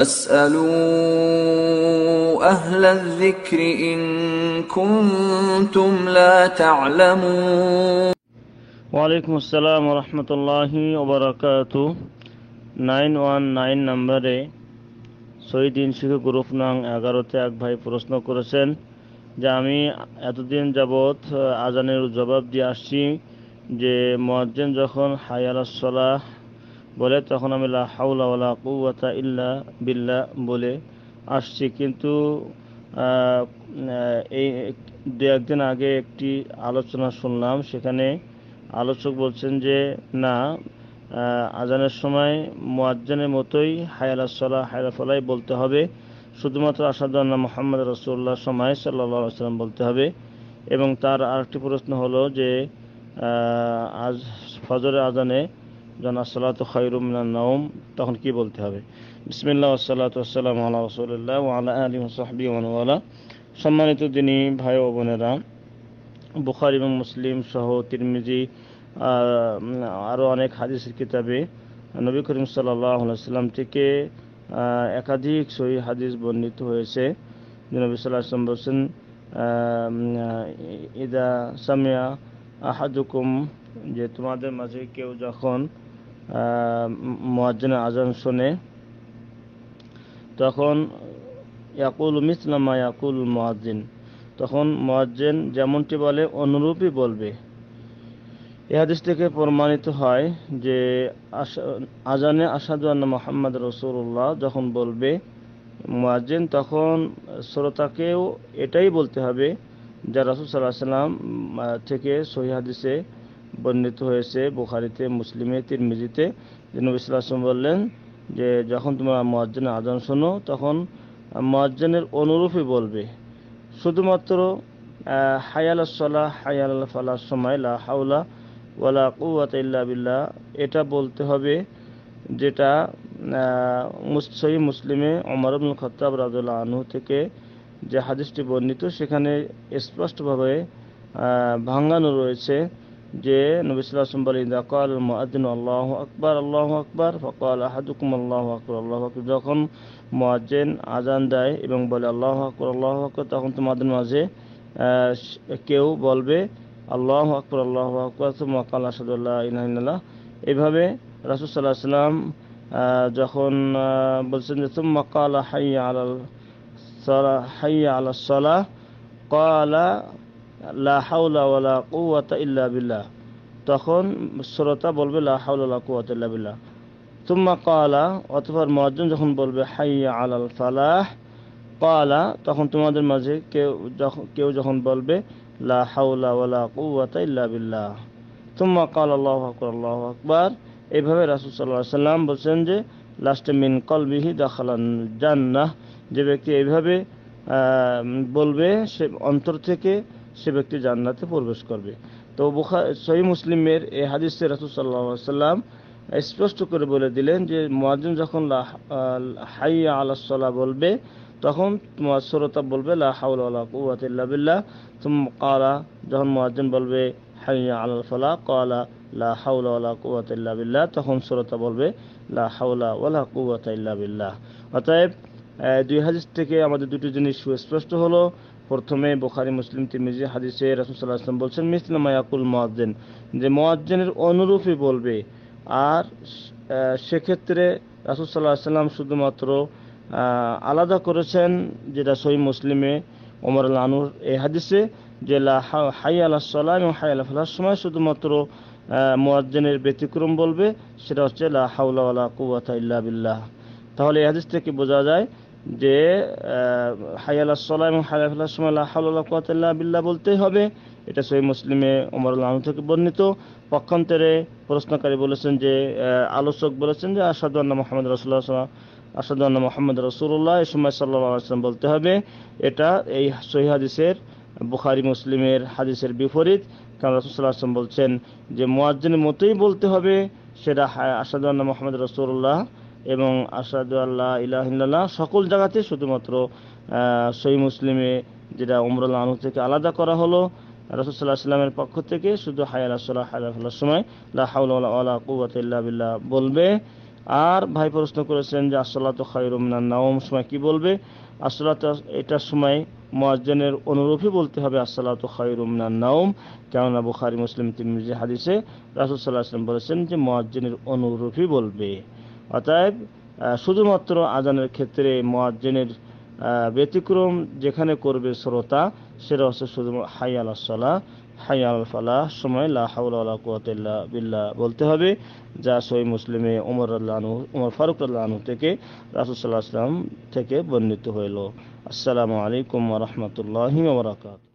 فاسألوا أهل الذكر إن كنتم لا تعلمون. ওয়ালাইকুম আসসালাম রহমতুল্লাহি ওবরাকাতু। 919 নম্বরে শহীদ শিক্ষক গ্রুপ নং 11-তে এক ভাই প্রশ্ন করেছেন যে আমি এতদিন যাবৎ আজানের জবাব দিয়ে আসছি যে মুয়াজ্জিন যখন হাই আলাস সালাহ বলে তখন আমি লা হাওলা ওয়ালা কুওয়াতা ইল্লা বিল্লাহ বলে আসছি, কিন্তু এই দু একদিন আগে একটি আলোচনা শুনলাম, সেখানে আলোচক বলছেন যে না, আজানের সময় মুয়াজ্জিনের মতোই হায় আলাস সালাহ হায় আলাল ফালাহ বলতে হবে, শুধুমাত্র আশহাদু আন্না মুহাম্মাদ রাসূলুল্লাহ সময় সাল্লাল্লাহু আলাইহি ওয়াসাল্লাম বলতে হবে। এবং তার আরেকটি প্রশ্ন হলো যে আজ ফজরের আজানে যখন আসসালাতু খায়রুম মিনান নাওম তখন কি বলতে হবে? বিসমিল্লাহ ওয়াসসালাতু ওয়াসসালামু আলা রাসূলিল্লাহ ওয়া আলা আলিহি ওয়া সাহবিহি ওয়া মান ওয়ালা। সম্মানিত দিনী ভাই ও বোনেরা, বুখারী এবং মুসলিম সহ তিরমিজি আরও অনেক হাদিসের কিতাবে নবী করিম সাল্লাল্লাহু আলাইহি ওয়াসাল্লাম থেকে একাধিক সহিহ হাদিস বর্ণিত হয়েছে। নবী সাল্লাল্লাহু আলাইহি ওয়াসাল্লাম বলেছেন, ইদা সামিয়া আহাদুকুম, যে তোমাদের মাঝে কেউ যখন মুয়াজ্জিনের আজান শোনে তখন ইয়াকুলু মিসলা মা ইয়াকুল মুয়াজ্জিন, তখন মুয়াজ্জিন যেমনটি বলে অনুরূপই বলবে। এই হাদিস থেকে প্রমাণিত হয় যে আজানে আশহাদু আন্না মুহাম্মাদ রাসূলুল্লাহ যখন বলবে মুয়াজ্জিন, তখন শ্রোতাকেও এটাই বলতে হবে যা রাসূল সাল্লাল্লাহু আলাইহি ওয়াসাল্লাম থেকে সহিহ হাদিসে বর্ণিত হয়েছে, বুখারীতে, মুসলিমে, তিরমিজিতে, যে নবী সাল্লাল্লাহু আলাইহি ওয়াসাল্লাম বললেন যে যখন তোমরা মুয়াজ্জিনের আজান শোনো তখন মুয়াজ্জিনের অনুরূপই বলবে। শুধুমাত্র হাই আলাস সালাহ হাই আলাল ফালাহ সময় লা হাওলা ওয়ালা কুওয়াতা ইল্লা বিল্লাহ এটা বলতে হবে, যেটা সহিহ মুসলিমে ওমর ইবনুল খাত্তাব রাদিয়াল্লাহু আনহু থেকে যে হাদিসটি বর্ণিত সেখানে স্পষ্টভাবে ভাঙানো রয়েছে যে নবী সাল্লাল্লাহু আলাইহি ওয়াসাল্লাম বলেন, ইযা ক্বালাল মুআদ্দিনু আল্লাহু আকবার ফাকালা আহাদুকুম আল্লাহু আকবার, যখন মুয়াজ্জিন আজান দেয় এবং বলে আল্লাহু আকবার, তখন তোমাদের মাঝে কেউ বলবে আল্লাহু আকবার সুম্মা ক্বালা আশহাদু আল্লা ইলাহা ইল্লাল্লাহ। এইভাবে রাসূল সাল্লাল্লাহু আলাইহি ওয়াসাল্লাম যখন বলছেন যে সুম্মা ক্বালা হাইয়া আলাস সালাহ ক্বালা লা হাওলা ওয়ালা কুওয়াতা ইল্লা বিল্লাহ, তখন শ্রোতা বলবে লা হাওলা ওয়ালা কুওয়াতা ইল্লা বিল্লাহ। সুম্মা ক্বালা, অতঃপর মুয়াজ্জিন যখন বলবে হাইয়া আলাল ফালাহ ক্বালা, তখন তোমাদের মাঝে কেউ যখন বলবে লা হাওলা ওয়ালা কুওয়াতা ইল্লা বিল্লাহ। সুম্মা ক্বালা আল্লাহু আকবার। এইভাবে রাসূল সাল্লাল্লাহু আলাইহি ওয়াসাল্লাম বলছেন যে লাস্টে মিন কলবিহি দাখালান জান্নাহ, যে ব্যক্তি এইভাবে বলবে সে অন্তর থেকে সে ব্যক্তি জান্নাতে প্রবেশ করবে। তো সহিহ মুসলিমের এই হাদিসে রাসূল সাল্লাল্লাহু আলাইহি ওয়াসাল্লাম স্পষ্ট করে বলে দিলেন যে মুয়াজ্জিন যখন হাইয়া আলাস সালাহ বলবে তখন শ্রোতা বলবে লা হাওলা ওয়ালা কুওয়াতা ইল্লা বিল্লাহ। সুম্মা ক্বালা, যখন মুয়াজ্জিন বলবে হাইয়া আলাল ফালাহ ক্বালা লা হাওলা ওয়ালা কুওয়াতা ইল্লা বিল্লাহ, তখন শ্রোতা বলবে লা হাওলা ওয়ালা কুওয়াতা ইল্লা বিল্লাহ। অতএব দুই হাদিস থেকে আমাদের দুটি জিনিস সুস্পষ্ট হলো। প্রথমে বুখারী, মুসলিম, তিরমিজি হাদিসে রাসূল সাল্লাল্লাহু আলাইহি ওয়াসাল্লাম বলছেন মিসলা মা ইয়াকুল মুয়াজ্জিন, যে মুয়াজ্জিনের অনুরূপই বলবে। আর সেক্ষেত্রে রাসূল সাল্লাল্লাহু আলাইহি ওয়াসাল্লাম শুধুমাত্র আলাদা করেছেন, যেটা সহিহ মুসলিমে ওমর রাদিয়াল্লাহু আনহুর এই হাদিসে, যে লা হাইয়া আলাস সালাহ এবং হাইয়া আলাল ফালাহর সময় শুধুমাত্র মুয়াজ্জিনের ব্যতিক্রম বলবে, সেটা হচ্ছে লা হাওলা ওয়ালা কুওয়াতা ইল্লা বিল্লাহ। তাহলে এই হাদিস থেকে বোঝা যায় যে হাইয়া আলাস সালাহ এবং হাইয়া আলাল ফালাহর সময় লা হাওলা ওয়ালা কুওয়াতা ইল্লা বিল্লাহ বলতেই হবে। এটা সহিহ মুসলিমে ওমর রাদিয়াল্লাহু আনহু থেকে বর্ণিত। পক্ষান্তরে প্রশ্নকারী বলেছেন যে আলোচক বলেছেন যে আশহাদু আন্না মুহাম্মাদ রাসূলুল্লাহ আশহাদু আন্না মুহাম্মাদ রাসূলুল্লাহ এই সময় সাল্লাল্লাহু আলাইহি ওয়াসাল্লাম বলতে হবে। এটা এই সহিহ হাদিসের বুখারী মুসলিমের হাদিসের বিপরীত, কারণ রাসূল সাল্লাল্লাহু আলাইহি ওয়াসাল্লাম বলছেন যে মুয়াজ্জিনের মতোই বলতে হবে, সেটা আশহাদু আন্না মুহাম্মাদ রাসূলুল্লাহ এবং আশহাদু আল্লা ইলাহা ইল্লাল্লাহ সকল জায়গাতে, শুধুমাত্র সহিহ মুসলিমে যেটা ওমর রাদিয়াল্লাহু আনহু থেকে আলাদা করা হলো রাসূল সাল্লাল্লাহু আলাইহি ওয়াসাল্লামের পক্ষ থেকে, শুধু হাইয়া আলাস সালাহ হাইয়া আলাল ফালাহর সময় লা হাওলা ওয়ালা কুওয়াতা ইল্লা বিল্লাহ বলবে। আর ভাই প্রশ্ন করেছেন যে আসসালাতু খায়রুম মিনান নাওম সময় কি বলবে? আসসালাতু এটার সময় মুয়াজ্জিনের অনুরূপই বলতে হবে আসসালাতু খায়রুম মিনান নাওম, কেননা বুখারী মুসলিম তিরমিজি হাদিসে রাসূল সাল্লাল্লাহু আলাইহি ওয়াসাল্লাম বলেছেন যে মুয়াজ্জিনের অনুরূপই বলবে। অতএব শুধুমাত্র আজানের ক্ষেত্রে মুয়াজ্জিনের ব্যতিক্রম যেখানে করবে শ্রোতা, সেটা হচ্ছে শুধু হাই আলাস সালাহ, হাই আল ফালাহ সময় লা হাওলা ওয়ালা কুওয়াতা ইল্লা বিল্লাহ বলতে হবে, যা সহিহ মুসলিমে ওমর ফারুক রাদিয়াল্লাহু আনহু থেকে রাসূল সাল্লাল্লাহু আলাইহি ওয়াসাল্লাম থেকে বর্ণিত হইল। আসসালামু আলাইকুম ওয়া রাহমাতুল্লাহি ওয়া বারাকাতুহু।